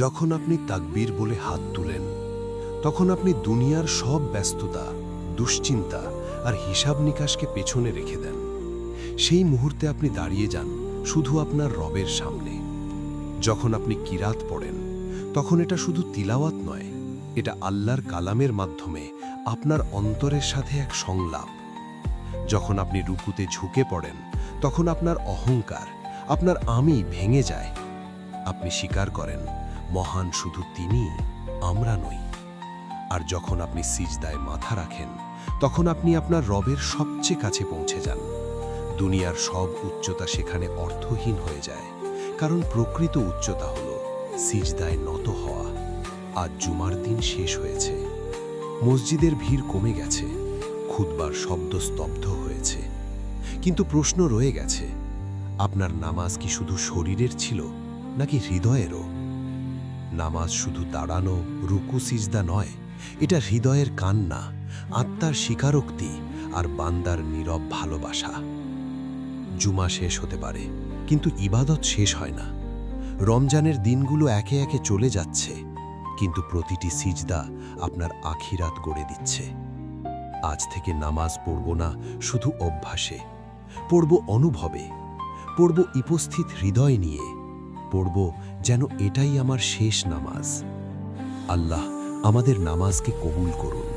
যখন আপনি তাকবীর বলে হাত তুলেন, তখন আপনি দুনিয়ার সব ব্যস্ততা, দুশ্চিন্তা আর হিসাব নিকাশকে পেছনে রেখে দেন। সেই মুহূর্তে আপনি দাঁড়িয়ে যান শুধু আপনার রবের সামনে। যখন আপনি কিরাত পড়েন, তখন এটা শুধু তিলাওয়াত নয়, এটা আল্লাহর কালামের মাধ্যমে আপনার অন্তরের সাথে এক সংলাপ। যখন আপনি রুকুতে ঝুঁকে পড়েন, তখন আপনার অহংকার, আপনার আমি ভেঙে যায়। আপনি স্বীকার করেন, মহান শুধু তিনি, আমরা নই। আর যখন আপনি সিজদায় মাথা রাখেন, তখন আপনি আপনার রবের সবচেয়ে কাছে পৌঁছে যান। দুনিয়ার সব উচ্চতা সেখানে অর্থহীন হয়ে যায়, কারণ প্রকৃত উচ্চতা হল সিজদায় নত হওয়া। আজ জুমার দিন শেষ হয়েছে, মসজিদের ভিড় কমে গেছে, খুতবার শব্দ স্তব্ধ হয়েছে, কিন্তু প্রশ্ন রয়ে গেছে, আপনার নামাজ কি শুধু শরীরের ছিল নাকি হৃদয়েরও? নামাজ শুধু দাঁড়ানো, রুকু সিজদা নয়, এটা হৃদয়ের কান্না, আত্মার স্বীকারোক্তি আর বান্দার নীরব ভালোবাসা। জুমা শেষ হতে পারে, কিন্তু ইবাদত শেষ হয় না। রমজানের দিনগুলো একে একে চলে যাচ্ছে, কিন্তু প্রতিটি সিজদা আপনার আখিরাত গড়ে দিচ্ছে। আজ থেকে নামাজ পড়ব না শুধু অভ্যাসে, পড়ব অনুভবে, পড়ব উপস্থিত হৃদয় নিয়ে, পড়ব যেন এটাই আমার শেষ নামাজ। আল্লাহ আমাদের নামাজকে কবুল করুন।